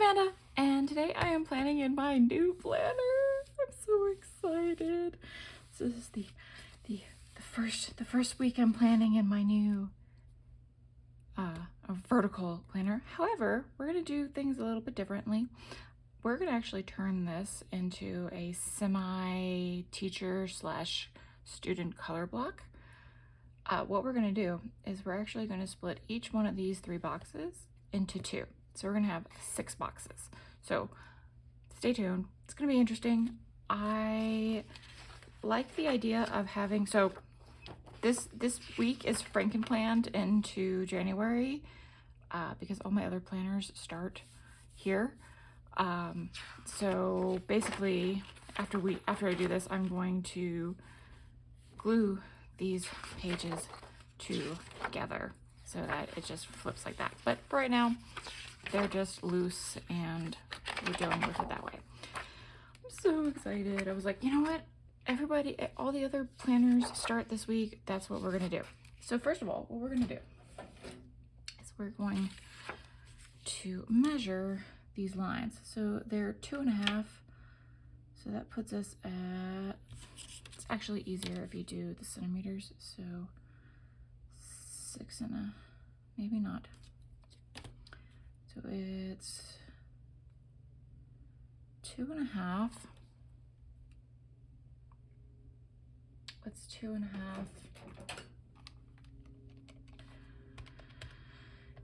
Manda, and today I am planning in my new planner. I'm so excited. So this is the first week I'm planning in my new a vertical planner. However, we're gonna do things a little bit differently. We're gonna actually turn this into a semi-teacher slash student color block. What we're gonna do is we're actually gonna split each one of these 3 boxes into 2. So we're gonna have 6 boxes. So stay tuned. It's gonna be interesting. I like the idea of having, so this week is franken-planned into January because all my other planners start here. So basically after I do this, I'm going to glue these pages together so that it just flips like that. But for right now, they're just loose and we're dealing with it that way. I'm so excited. I was like, you know what? Everybody, all the other planners start this week. That's what we're gonna do. So first of all, what we're gonna do is we're going to measure these lines. So they're 2.5. So that puts us at, it's actually easier if you do the centimeters. So 6.5, maybe not. So it's 2.5. What's 2.5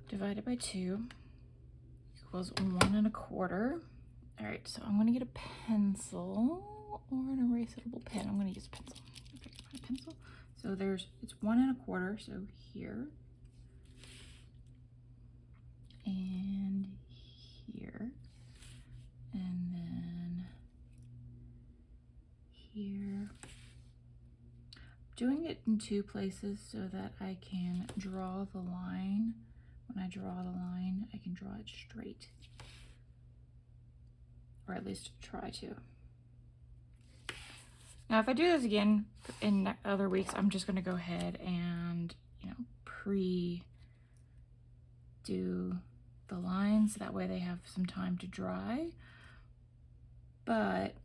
divided by 2 equals 1.25. All right, so I'm gonna get a pencil or an erasable pen. I'm gonna use a pencil. Okay, my pencil. So it's 1.25. So here and here, and then here. Doing it in 2 places so that I can draw the line. When I draw the line, I can draw it straight, or at least try to. Now, if I do this again in other weeks, I'm just going to go ahead and, pre-do the lines. That way they have some time to dry. But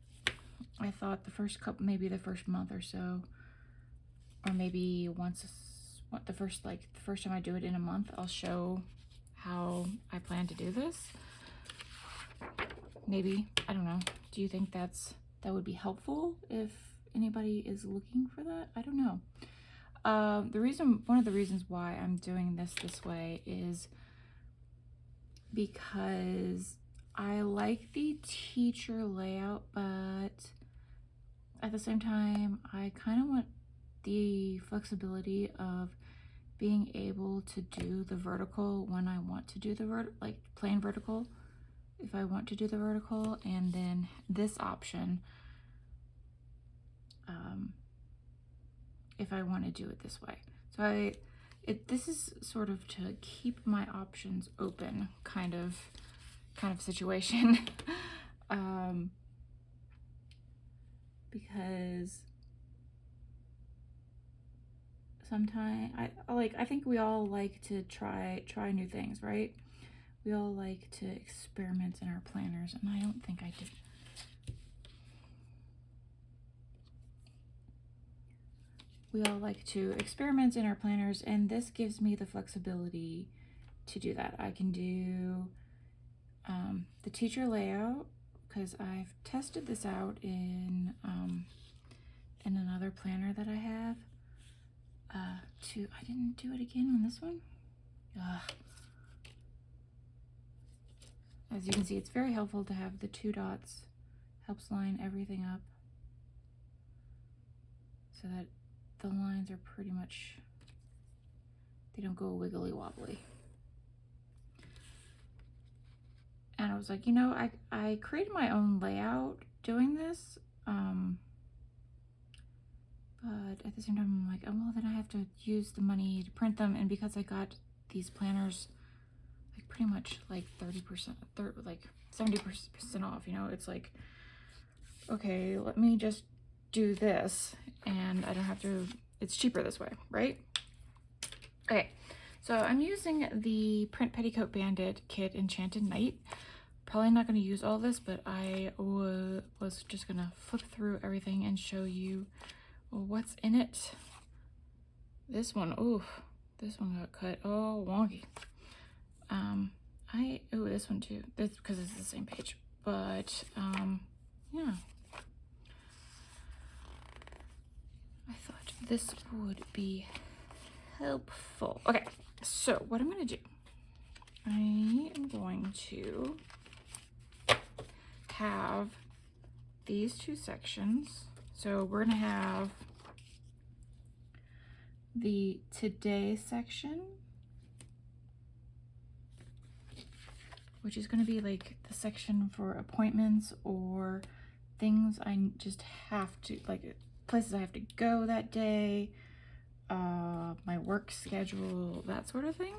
I thought the first couple, maybe the first month or so, or maybe the first time I do it in a month, I'll show how I plan to do this. Maybe, I don't know. Do you think that would be helpful if anybody is looking for that? I don't know. One of the reasons why I'm doing this way is because I like the teacher layout, but at the same time, I kind of want the flexibility of being able to do the vertical when I want to do the plain vertical, if I want to do the vertical, and then this option if I want to do it this way. So this is sort of to keep my options open kind of situation. Because sometimes I think we all like to try new things, right? We all like to experiment in our planners, and I don't think I did. We all like to experiment in our planners, and this gives me the flexibility to do that. I can do the teacher layout because I've tested this out in another planner that I have. I didn't do it again on this one. As you can see, it's very helpful to have the 2 dots. Helps line everything up so that the lines are pretty much, they don't go wiggly wobbly. And I was like, I created my own layout doing this, but at the same time, I'm like, oh, well, then I have to use the money to print them. And because I got these planners, like pretty much like 30%, like 70% off, it's like, okay, let me just do this and I don't have to, it's cheaper this way, right? Okay, so I'm using the PrintPetticoatBandit kit Enchanted Night. probably not going to use all this, but I was just going to flip through everything and show you what's in it. This one, oof, this one got cut. Oh, wonky. This one too. This because it's the same page. But yeah. I thought this would be helpful. Okay, so what I'm gonna do, I am going to have these two sections. So we're gonna have the today section, which is going to be like the section for appointments or things I just have to, like places I have to go that day, my work schedule, that sort of thing.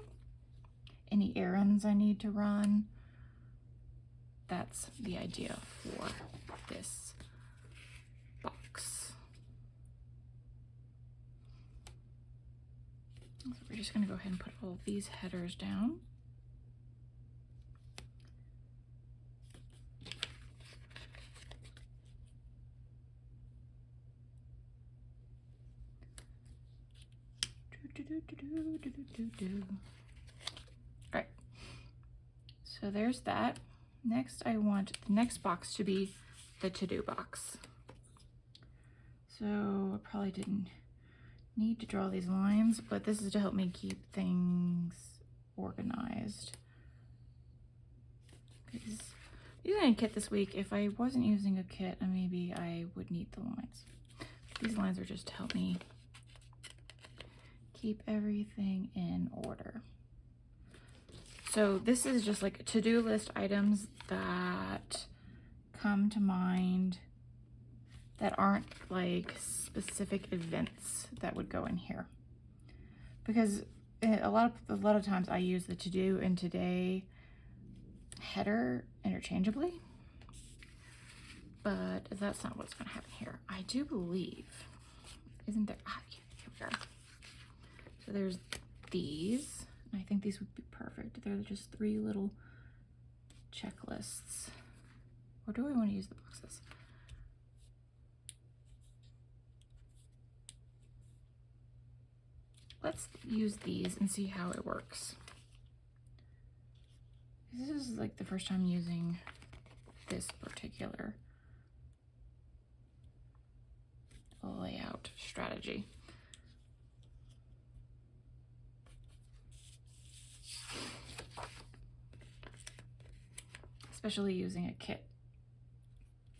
Any errands I need to run. That's the idea for this box. So we're just going to go ahead and put all of these headers down. All right, so there's that. Next, I want the next box to be the to-do box. So I probably didn't need to draw these lines, but this is to help me keep things organized. Using a kit this week, if I wasn't using a kit, maybe I would need the lines. These lines are just to help me keep everything in order. So this is just like to-do list items that come to mind that aren't like specific events that would go in here. Because a lot of times I use the to-do and today header interchangeably, but that's not what's going to happen here. I do believe, isn't there? Here we are. So there's these, and I think these would be perfect. They're just 3 little checklists. Or do I want to use the boxes? Let's use these and see how it works. This is like the first time using this particular layout strategy. Especially using a kit.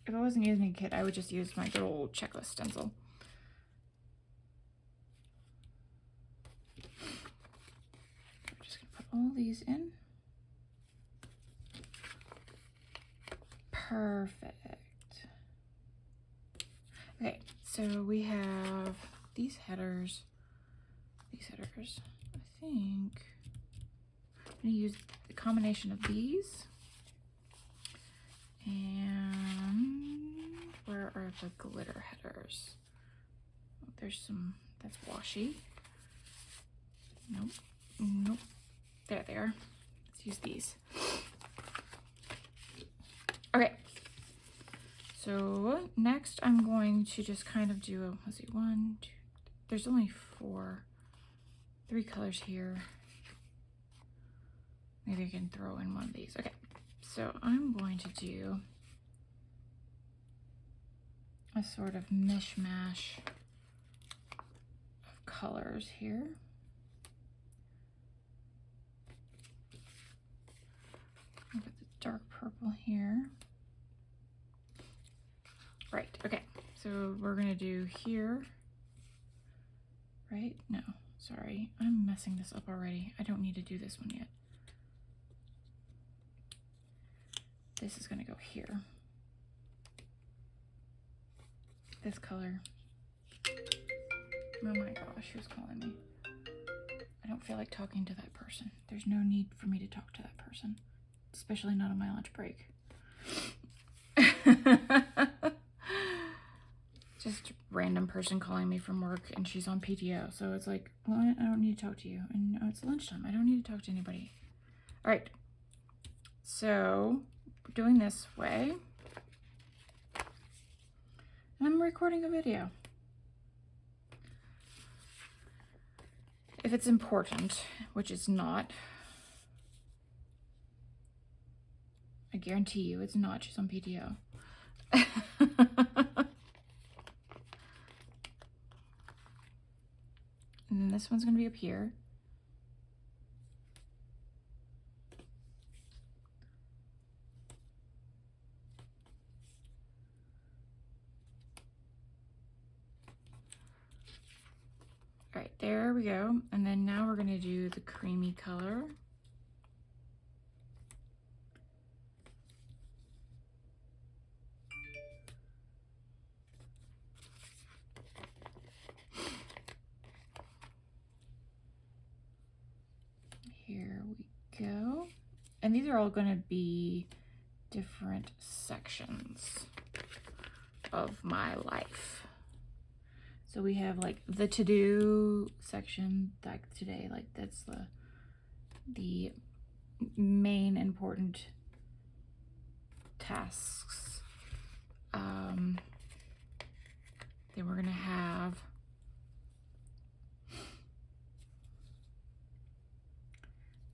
If I wasn't using a kit, I would just use my good old checklist stencil. I'm just gonna put all these in. Perfect. Okay, so we have these headers. I think I'm gonna use the combination of these. And where are the glitter headers? Oh, there's some, that's washi. Nope. There they are. Let's use these. Okay. So next I'm going to just kind of do, let's see, 1, 2, there's only 3 colors here. Maybe I can throw in one of these. Okay. So I'm going to do a sort of mishmash of colors here. I've got the dark purple here. Right, okay. So we're gonna do here, right? No, sorry, I'm messing this up already. I don't need to do this one yet. This is gonna go here. This color. Oh my gosh, who's calling me? I don't feel like talking to that person. There's no need for me to talk to that person, especially not on my lunch break. Just random person calling me from work and she's on PTO. So it's like, well, I don't need to talk to you. And it's lunchtime. I don't need to talk to anybody. All right. So doing this way. And I'm recording a video. If it's important, which it's not, I guarantee you it's not. She's on PTO. And then this one's going to be up here. All right, there we go. And then now we're going to do the creamy color. Here we go. And these are all going to be different sections of my life. So we have like the to-do section, like today, like that's the main important tasks. Then we're gonna have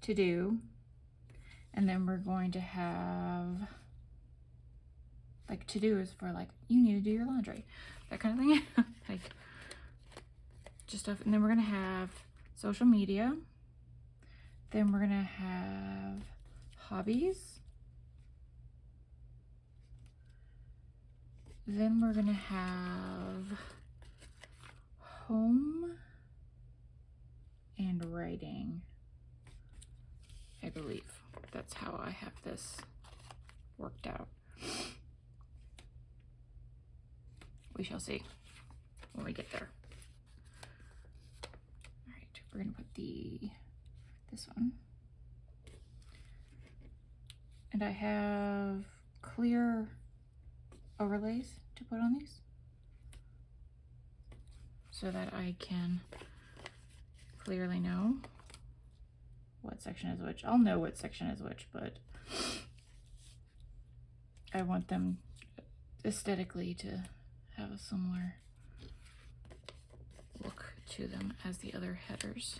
to do, and then we're going to have like to do is for like you need to do your laundry, that kind of thing. Like just stuff. And then we're gonna have social media, then we're gonna have hobbies, then we're gonna have home and writing. I believe that's how I have this worked out. We shall see when we get there. All right, we're gonna put this one. And I have clear overlays to put on these so that I can clearly know what section is which. I'll know what section is which, but I want them aesthetically to have a similar look to them as the other headers.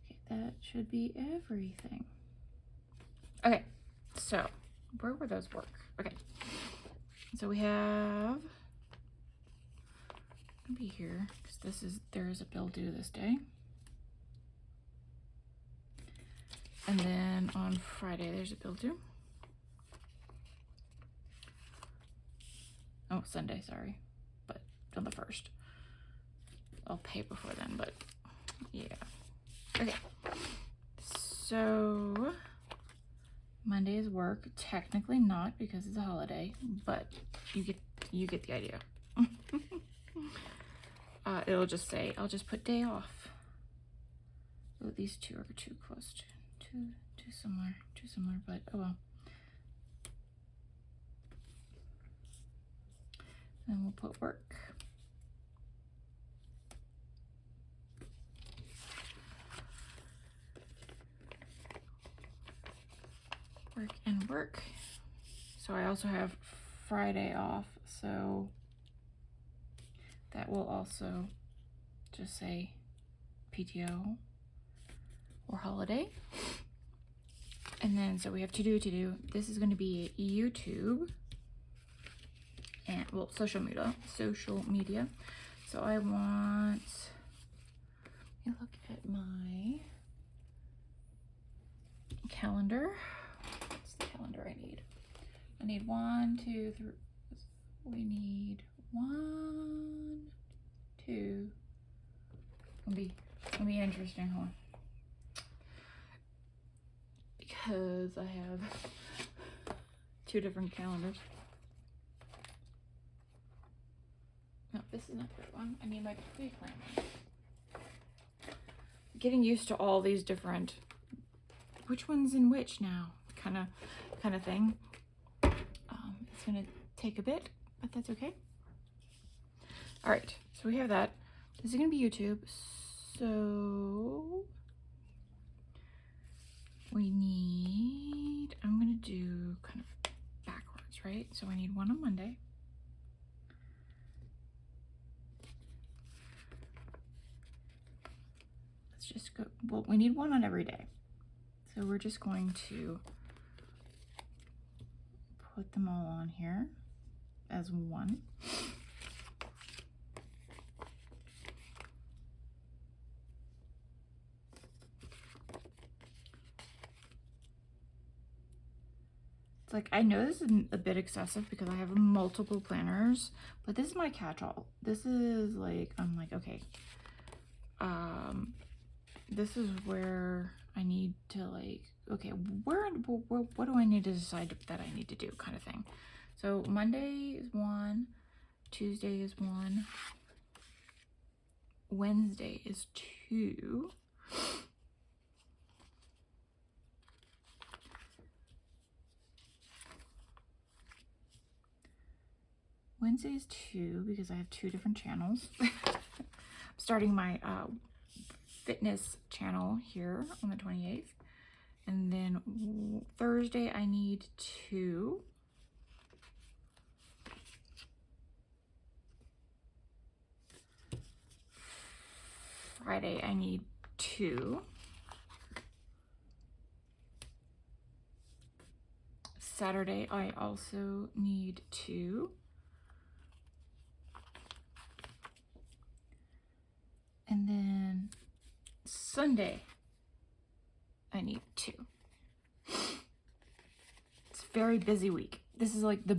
Okay, that should be everything. Okay, so where would those work? Okay, so we have, I'll be here because there is a bill due this day. And then on Friday there's a bill due. Oh, Sunday, sorry, but on the 1st. I'll pay before then, but yeah. Okay, so Monday is work. Technically not because it's a holiday, but you get the idea. It'll just say, I'll just put day off. Oh, these two are too close to too similar, but oh well. Then we'll put work. Work and work. So I also have Friday off, so that will also just say PTO or holiday. And then so we have to do. This is going to be YouTube and well, social media. So I want, let me look at my calendar. What's the calendar I need? I need 1, 2, 3. We need 1, 2. It'll be interesting, huh? Because I have 2 different calendars. No, this is not the right one. I need my big plan. Getting used to all these different, which one's in which now, kind of thing. It's gonna take a bit, but that's okay. All right, so we have that. This is gonna be YouTube. So we need, I'm gonna do kind of backwards, right? So I need one on Monday. Let's just go, well, we need one on every day. So we're just going to put them all on here as one. Like, I know this is a bit excessive because I have multiple planners, but this is my catch-all. This is like, I'm like, okay, this is where I need to like, okay, what do I need to decide that I need to do, kind of thing. So Monday is one, Tuesday is one, Wednesday is two, Wednesday is two because I have two different channels. I'm starting my fitness channel here on the 28th. And then Thursday I need two. Friday I need two. Saturday I also need two. And then Sunday, I need two. It's a very busy week. This is like the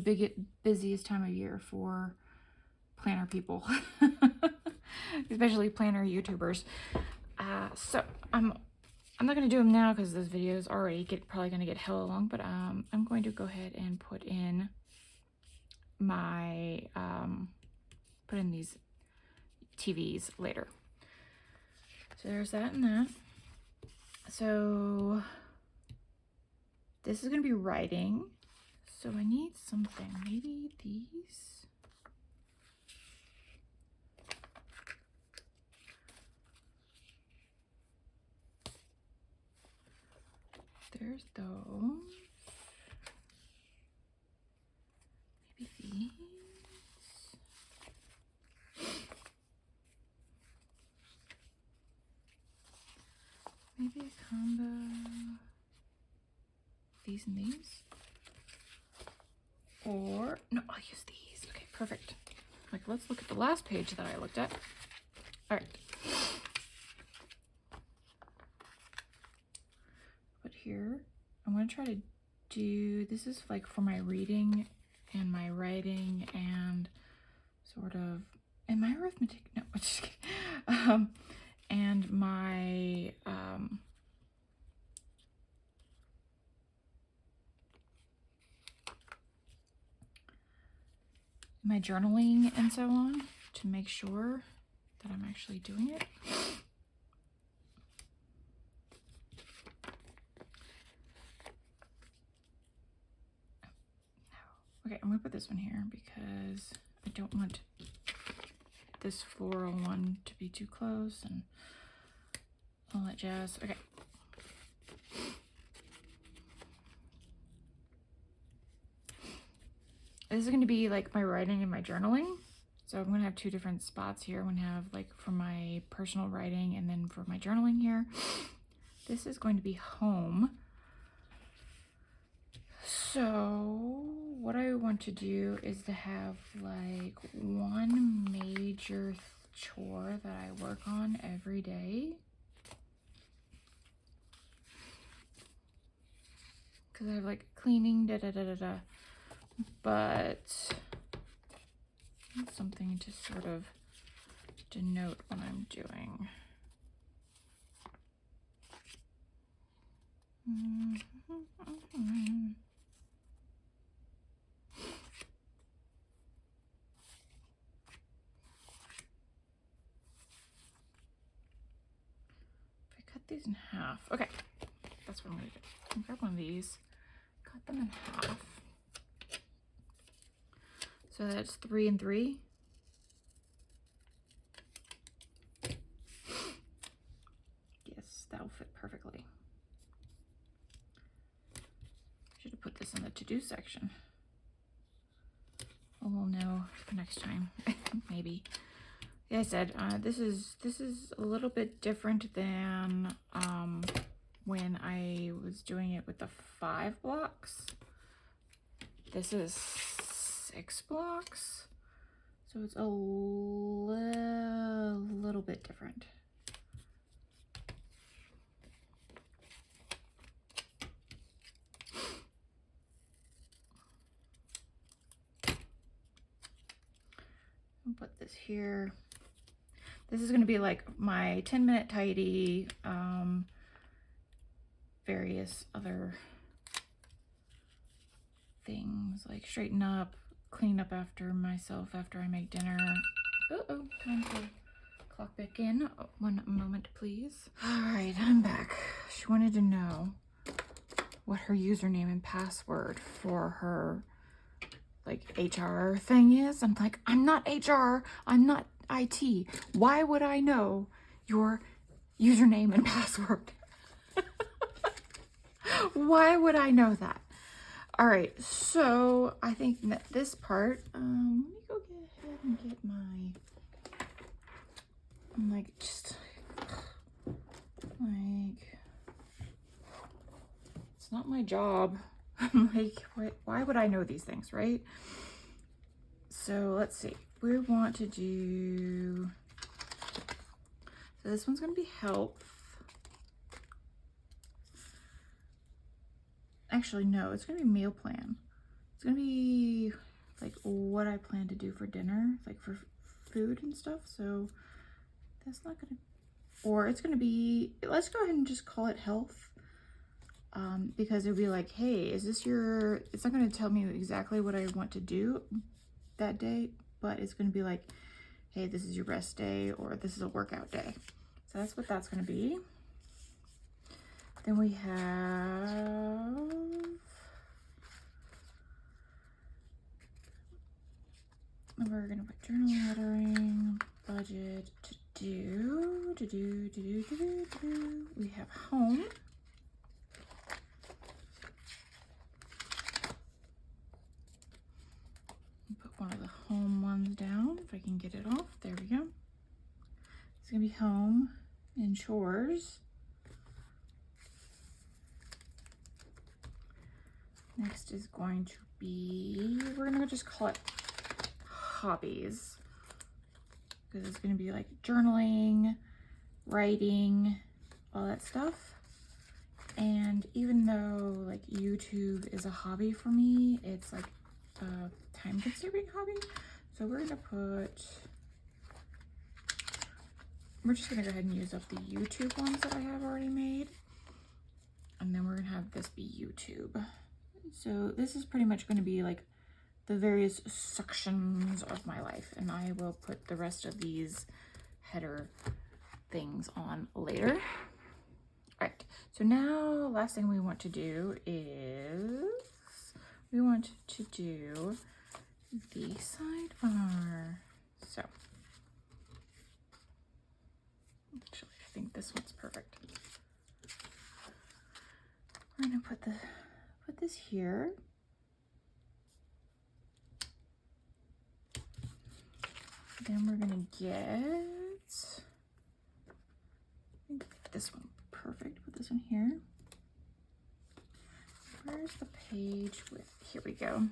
busiest time of year for planner people, especially planner YouTubers. So I'm not going to do them now because this video is already probably going to get hella long, but I'm going to go ahead and put in my, put in these TVs later. So there's that and that. So this is going to be writing. So I need something, maybe these. There's those. Maybe these. Maybe a combo these and these. Or, no, I'll use these. Okay, perfect. Like, let's look at the last page that I looked at. All right. But here, I'm going to try to do, this is like for my reading and my writing and sort of, and my arithmetic, no, I'm just kidding. And my, my journaling and so on to make sure that I'm actually doing it. Okay, I'm gonna put this one here because I don't want this floral one to be too close and all that jazz. Okay. This is going to be like my writing and my journaling. So I'm going to have two different spots here. I'm going to have like for my personal writing and then for my journaling here. This is going to be home. So what I want to do is to have like one major chore that I work on every day. Because I have like cleaning, but something to sort of denote what I'm doing. If I cut these in half, okay, that's what I'm gonna do. I'm gonna grab one of these, cut them in half. So that's 3 and 3. Yes, that'll fit perfectly. what to do section. Well, we'll know next time, maybe. Like I said, this is a little bit different than when I was doing it with the 5 blocks. This is 6 blocks, so it's a little bit different. I'll put this here. This is going to be like my 10-minute tidy, various other things like straighten up, clean up after myself after I make dinner. Uh-oh, time to clock back in. Oh, 1 moment, please. All right, I'm back. She wanted to know what her username and password for her like HR thing is. I'm like, I'm not HR, I'm not IT. Why would I know your username and password? Why would I know that? All right, so I think that this part, let me go ahead and get my, I'm like, just like, it's not my job. I'm like, why would I know these things, right? So let's see, we want to do, so this one's gonna be health. Actually, no, it's gonna be meal plan. It's gonna be like what I plan to do for dinner, like for food and stuff. So that's not gonna, or it's gonna be, let's go ahead and just call it health. Because it'll be like, hey, is this your, it's not gonna tell me exactly what I want to do that day, but it's gonna be like, hey, this is your rest day, or this is a workout day. So that's what that's gonna be. Then we have, we're gonna put journal lettering, budget, to do. We have home. Put one of the home ones down, if I can get it off. There we go. It's gonna be home and chores. Next is going to be, we're gonna just call it hobbies, because it's gonna be like journaling, writing, all that stuff. And even though like YouTube is a hobby for me, it's like a time-consuming hobby. So we're gonna put, we're just gonna go ahead and use up the YouTube ones that I have already made. And then we're gonna have this be YouTube. So this is pretty much going to be like the various sections of my life, and I will put the rest of these header things on later. All right, so now last thing we want to do is we want to do the sidebar. So actually I think this one's perfect. We're going to put this here. Then we're gonna get, I think this one perfect. Put this one here. Where's the page with, here we go. I'm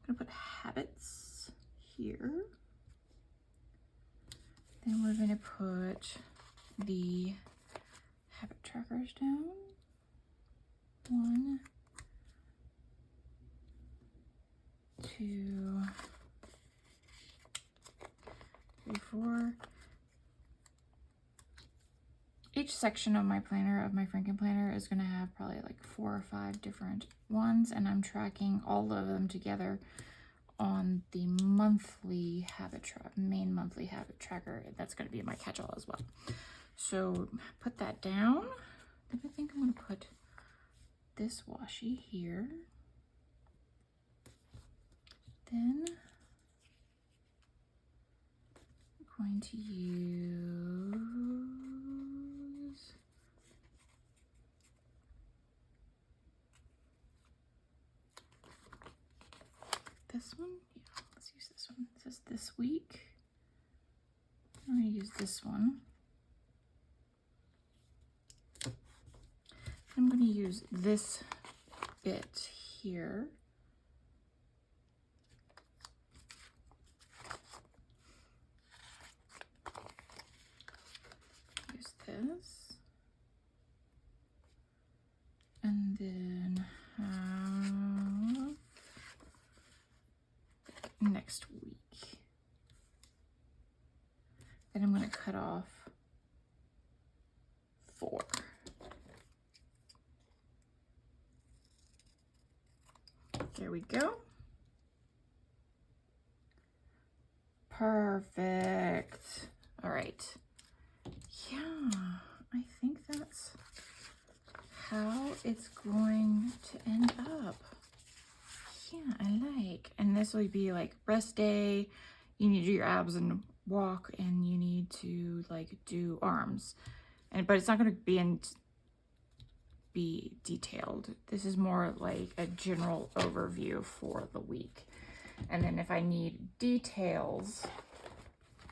gonna put habits here. Then we're gonna put the habit trackers down. 1, 2, 3, 4. Each section of my planner, of my Franken planner, is going to have probably like 4 or 5 different ones, and I'm tracking all of them together on the monthly habit main monthly habit tracker. That's going to be my catch-all as well. So put that down. Then I think I'm going to put this washi here. Then I'm going to use this one? Yeah, let's use this one. This is this week. I'm going to use this one. I'm going to use this bit here. Use this. And then next week. Then I'm going to cut off 4. There we go. Perfect. All right. Yeah, I think that's how it's going to end up. Yeah, I like. And this will be like rest day. You need to do your abs and walk, and you need to like do arms. But it's not going to be detailed. This is more like a general overview for the week. And then if I need details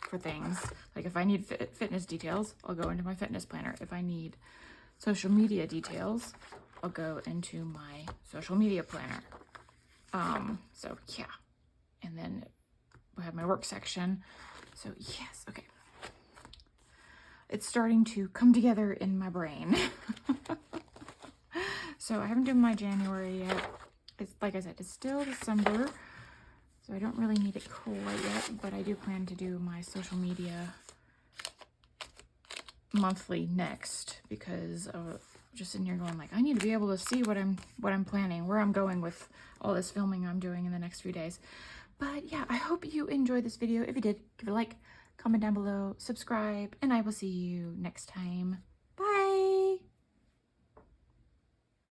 for things, like if I need fitness details, I'll go into my fitness planner. If I need social media details, I'll go into my social media planner. So yeah. And then we have my work section. So yes, okay. It's starting to come together in my brain. So I haven't done my January yet. It's like I said, it's still December, so I don't really need it quite yet, but I do plan to do my social media monthly next, because of just sitting here going like, I need to be able to see what I'm planning, where I'm going with all this filming I'm doing in the next few days. But yeah, I hope you enjoyed this video. If you did, give it a like, comment down below, subscribe, and I will see you next time.